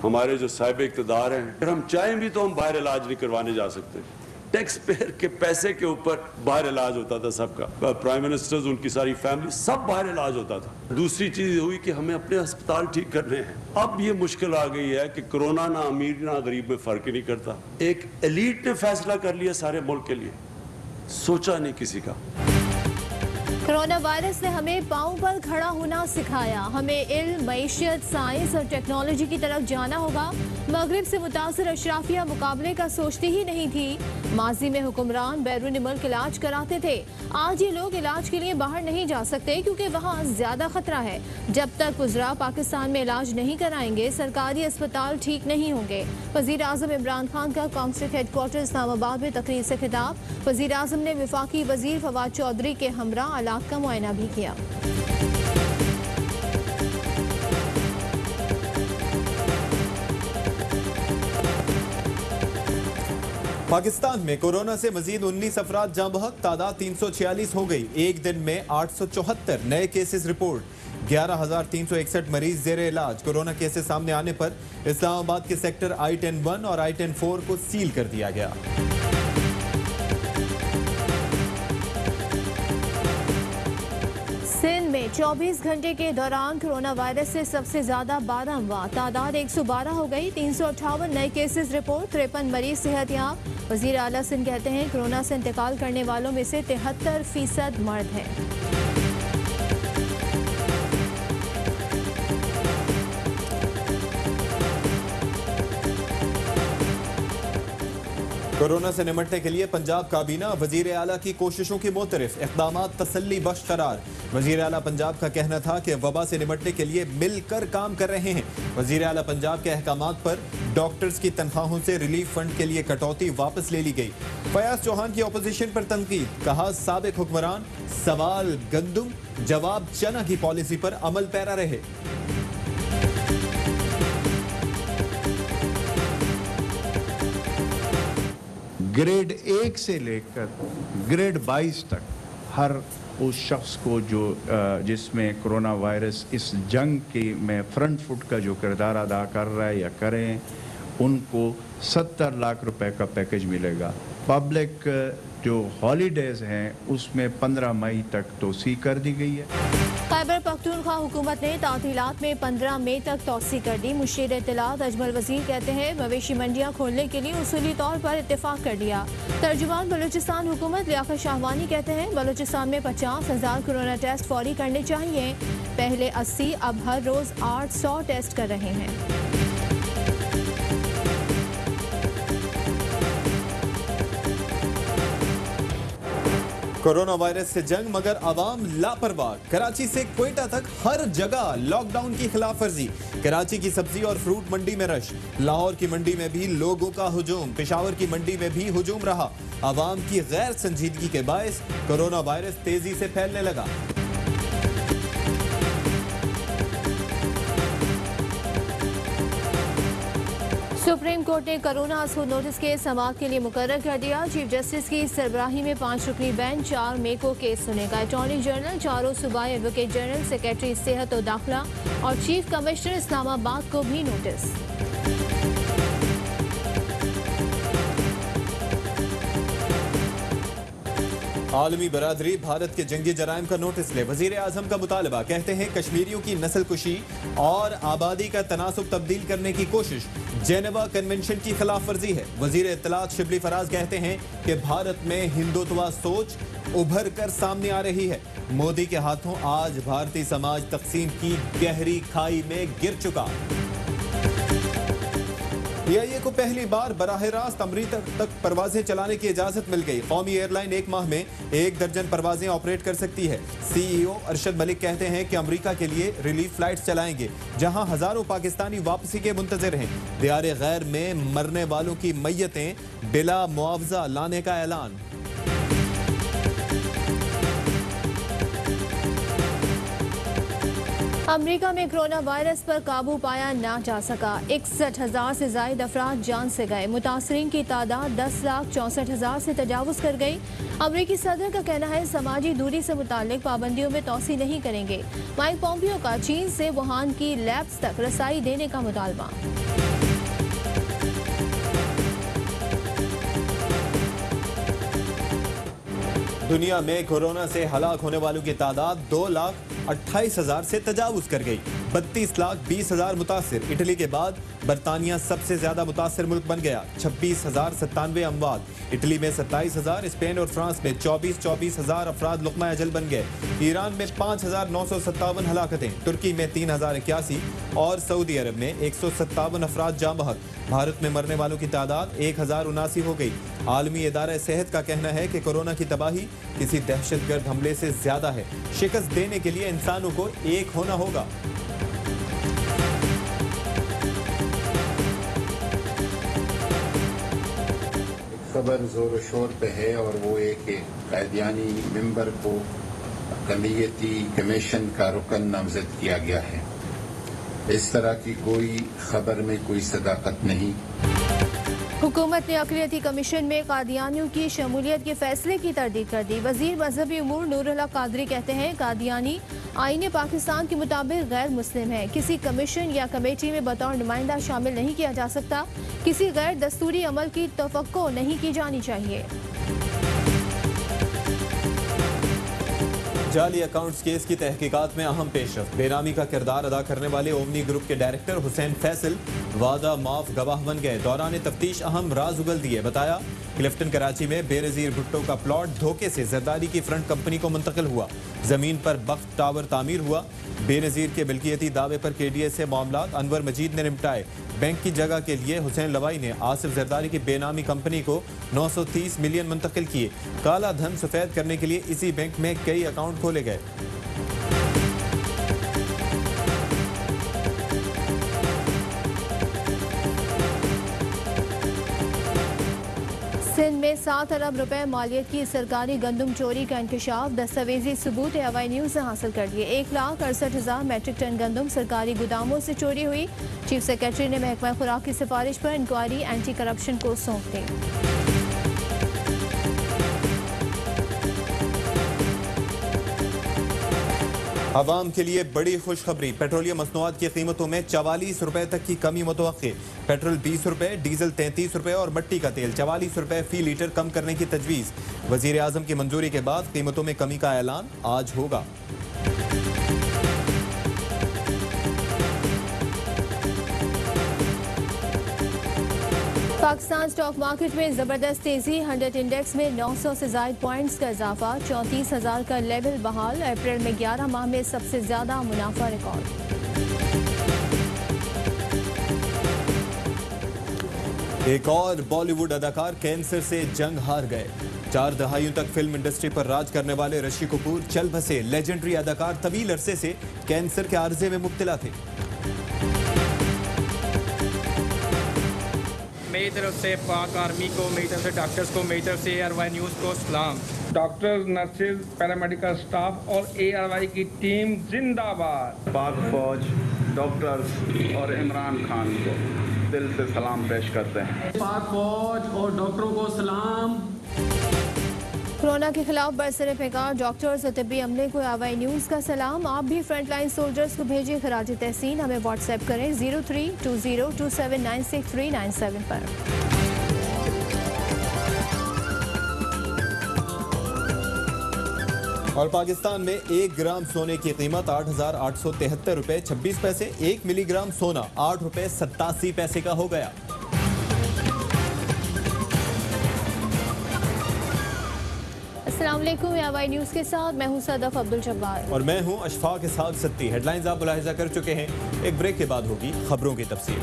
हमारे जो साहिब इक़्तिदार हैं, अगर हम चाहें भी तो हम बाहर इलाज नहीं करवाने जा सकते। टैक्स पेयर के पैसे के ऊपर बाहर इलाज होता था सबका, प्राइम मिनिस्टर्स, उनकी सारी फैमिली, सब बाहर इलाज होता था। दूसरी चीज हुई कि हमें अपने अस्पताल ठीक करने हैं। अब ये मुश्किल आ गई है कि कोरोना ना अमीर ना गरीब में फर्क ही नहीं करता। एक एलीट ने फैसला कर लिया सारे मुल्क के लिए, सोचा नहीं किसी का। कोरोना वायरस ने हमें पांव पर खड़ा होना सिखाया। हमें इल्म, मईशत, साइंस और टेक्नोलॉजी की तरफ जाना होगा। मगरिब से मुतासर अशराफिया मुकाबले का सोचती ही नहीं थी। माजी में हुक्मरान बैरून मुल्क इलाज कराते थे, आज ये लोग इलाज के लिए बाहर नहीं जा सकते क्योंकि वहाँ ज्यादा खतरा है। जब तक वज़रा पाकिस्तान में इलाज नहीं कराएंगे, सरकारी अस्पताल ठीक नहीं होंगे। वज़ीर आज़म इमरान खान का काउंसिल हेडक्वार्टर इस्लामाबाद में तकरीर से खिताब। वज़ीर आज़म ने वफाकी वज़ीर फवाद चौधरी के हमरा हालात का मुआयना भी किया। पाकिस्तान में कोरोना से मजीद 19 अफराद जाँ बहक, तादाद 346 हो गई। एक दिन में 874 नए केसेस रिपोर्ट। 11,361 मरीज जेर इलाज। कोरोना केसेस सामने आने पर इस्लामाबाद के सेक्टर I-10-1 और I-10-4 को सील कर दिया गया। सिंध में 24 घंटे के दौरान कोरोना वायरस से सबसे ज्यादा 12 अमवात, तादाद 112 हो गई। 358 नए केसेस रिपोर्ट, 53 मरीज सेहतयाब। वजीर आला सिंध कहते हैं कोरोना से इंतकाल करने वालों में से 73% मर्द हैं। कोरोना से निपटने के लिए पंजाब काबीना वजीर आला की कोशिशों की मोतरफ, इक़दामात तसल्ली बख्श करार। वजीर आला पंजाब का कहना था कि वबा से निपटने के लिए मिलकर काम कर रहे हैं। वजीर आला पंजाब के अहकामात पर डॉक्टर्स की तनख्वाहों से रिलीफ फंड के लिए कटौती वापस ले ली गई। फयाज चौहान की अपोजिशन पर तनकीद, कहा साबिक हुक्मरान सवाल गंदुम जवाब चना की पॉलिसी पर अमल पैरा रहे। ग्रेड 1 से लेकर ग्रेड 22 तक हर उस शख्स को जो जिसमें कोरोना वायरस इस जंग के में फ्रंट फुट का जो किरदार अदा कर रहा है या करें, उनको 70 लाख रुपए का पैकेज मिलेगा। पब्लिक जो हॉलीडेज हैं उसमें 15 मई तक तोसी कर दी गई है। खैबर पख्तूनख्वा हुकूमत ने तातीलात में 15 मई तक तोसी कर दी। मुशीर इत्तलात अजमल वजीर कहते हैं मवेशी मंडियां खोलने के लिए उसूली तौर पर इत्तेफाक कर लिया। तर्जुमान बलूचिस्तान हुकूमत लियाकत शाहवानी कहते हैं बलूचिस्तान में 50,000 कोरोना टेस्ट फौरी करने चाहिए। पहले 80, अब हर रोज 800 टेस्ट कर रहे हैं। कोरोना वायरस से जंग मगर आवाम लापरवाह। कराची से क्वेटा तक हर जगह लॉकडाउन की खिलाफ वर्जी। कराची की सब्जी और फ्रूट मंडी में रश, लाहौर की मंडी में भी लोगों का हुजूम, पेशावर की मंडी में भी हुजूम रहा। आवाम की गैर संजीदगी के बायस कोरोना वायरस तेजी से फैलने लगा। सुप्रीम कोर्ट ने कोरोना असहूद नोटिस केस समाअत के लिए मुकर्रर कर दिया। चीफ जस्टिस की सरबराही में 5 रुकनी बेंच 4 मई को केस सुनेगा। अटॉर्नी जनरल, चारों सूबाई एडवोकेट जनरल, सेक्रेटरी सेहत और दाखिला और चीफ कमिश्नर इस्लामाबाद को भी नोटिस। आलमी बरादरी भारत के जंगी जराइम का नोटिस ले। वजीर आजम का मुतालबा, कहते हैं कश्मीरियों की नस्ल कुशी और आबादी का तनासुब तब्दील करने की कोशिश जेनेवा कन्वेंशन की खिलाफ वर्जी है। वजीर इत्तलात शिबली फराज कहते हैं कि भारत में हिंदुत्व सोच उभर कर सामने आ रही है। मोदी के हाथों आज भारतीय समाज तकसीम की गहरी खाई में गिर चुका। PIA को पहली बार बराह रास्त अमरीका तक परवाजें चलाने की इजाजत मिल गई। कौमी एयरलाइन एक माह में 1 दर्जन परवाजें ऑपरेट कर सकती है। CEO अरशद मलिक कहते हैं कि अमरीका के लिए रिलीफ फ्लाइट्स चलाएंगे, जहां हजारों पाकिस्तानी वापसी के मुंतजर हैं। दियार गैर में मरने वालों की मैयतें बिला मुआवजा लाने का ऐलान। अमेरिका में कोरोना वायरस पर काबू पाया ना जा सका। 61,000 से ज्यादा अफराद जान से गए। मुतासरीन की तादाद 10,64,000 से तजावुज कर गई। अमेरिकी सदर का कहना है समाजी दूरी से मुतालिक पाबंदियों में तोसी नहीं करेंगे। माइक पोम्पियो का चीन से वुहान की लैब्स तक रसाई देने का मुतालबा। दुनिया में कोरोना से हलाक होने वालों की तादाद 2,28,000 से तजावुज कर गई। 32,20,000 मुतासिर। इटली के बाद बरतानिया सबसे ज्यादा मुतासिर मुल्क बन गया। 26,097 अमवात। इटली में 27,000, स्पेन और फ्रांस में 24,000 अफराद लुक़मा अजल बन गए। ईरान में 5,957 हलाकतें, तुर्की में 3,081 और सऊदी अरब में 157 अफराद जाँ बहक। भारत में मरने वालों की तादाद 1,079 हो गई। आलमी इदारा सेहत का कहना है कि कोरोना की तबाही किसी दहशतगर्द हमले से ज्यादा है। शिकस्त देने के लिए इंसानों को एक होना होगा। खबर जोर शोर पे है और वो एक कायदियानी मेंबर को अक़लियती कमीशन का रुकन नामजद किया गया है। इस तरह की कोई खबर में कोई सदाकत नहीं। हुकूमत ने अक़लियती कमीशन में कादियानियों की शमूलियत के फैसले की तरदीद कर दी। वजीर मजहबी उमूर नूरुल्लाह कादरी कहते हैं कादियानी आईने पाकिस्तान के मुताबिक गैर मुस्लिम है। किसी कमीशन या कमेटी में बतौर नुमाइंदा शामिल नहीं किया जा सकता। किसी गैर दस्तूरी अमल की तवक्को नहीं की जानी चाहिए। जाली अकाउंट्स केस की तहकीकात में अहम पेशरफ्त। बेनामी का किरदार अदा करने वाले ओमनी ग्रुप के डायरेक्टर हुसैन फैसल वादा माफ गवाह बन गए। दौरान तफ्तीश अहम राज उगल दिए। बताया क्लिफ्टन कराची में बेनज़ीर भुट्टो का प्लॉट धोखे से जरदारी की फ्रंट कंपनी को मुंतकिल हुआ। जमीन पर बख्त टावर तामीर हुआ। बेनज़ीर के मिल्कियती दावे पर KDA से मामलात अनवर मजीद ने निपटाए। बैंक की जगह के लिए हुसैन लवाई ने आसिफ जरदारी की बेनामी कंपनी को 930 मिलियन मुंतकिल किए। काला धन सफेद करने के लिए इसी बैंक में कई अकाउंट खोले गए। सिंध में 7 अरब रुपए मालियत की सरकारी गंदम चोरी का इंकशाफ। दस्तावेजी सबूत हवाई न्यूज ने हासिल कर लिए। 1,68,000 मैट्रिक टन गंदम सरकारी गोदामों से चोरी हुई। चीफ सेक्रेटरी ने महकमा खुराक की सिफारिश पर इंक्वायरी एंटी करप्शन को सौंप दी। आवाम के लिए बड़ी खुशखबरी। पेट्रोलियम मसनूआत की कीमतों में 44 रुपए तक की कमी मुतवक्के। पेट्रोल 20 रुपए, डीजल 33 रुपए और मट्टी का तेल 44 रुपए फी लीटर कम करने की तजवीज़। वजीर आजम की मंजूरी के बाद कीमतों में कमी का ऐलान आज होगा। पाकिस्तान स्टॉक मार्केट में जबरदस्त तेजी। 100 इंडेक्स में 900 से ज्यादा पॉइंट्स का इजाफा। 34,000 का लेवल बहाल। अप्रैल में 11 माह में सबसे ज्यादा मुनाफा रिकॉर्ड। एक और बॉलीवुड अदाकार कैंसर से जंग हार गए। 4 दहाइयों तक फिल्म इंडस्ट्री पर राज करने वाले ऋषि कपूर चल बसे। लेजेंडरी अदाकार तवील अरसे से कैंसर के आर्जे में मुब्तला थे। मेरी तरफ से पाक आर्मी को, मेरी तरफ से डॉक्टर्स को, मेरी तरफ से ARY न्यूज़ को सलाम। डॉक्टर्स, नर्सेज, पैरामेडिकल स्टाफ और ARY की टीम जिंदाबाद। पाक फौज, डॉक्टर्स और इमरान खान को दिल से सलाम पेश करते हैं। पाक फौज और डॉक्टरों को सलाम। कोरोना के खिलाफ बरसरे पैगाम डॉक्टर्स और तिब्बी अमले को ARY न्यूज़ का सलाम। आप भी फ्रंटलाइन सोल्जर्स को भेजिए खराज तहसीन। हमें व्हाट्सएप करें 032027963997 पर। और पाकिस्तान में 1 ग्राम सोने की कीमत 8,873 रुपए 26 पैसे। 1 मिलीग्राम सोना 8 रुपए 87 पैसे का हो गया। अस्सलाम वालेकुम। ARY न्यूज़ के साथ मैं हूं सदफ अब्दुल जब्बार और मैं हूं अशफाक इसहाक सत्ती। हेडलाइंस आप मुलाहिजा कर चुके हैं। एक ब्रेक के बाद होगी खबरों की तफसील।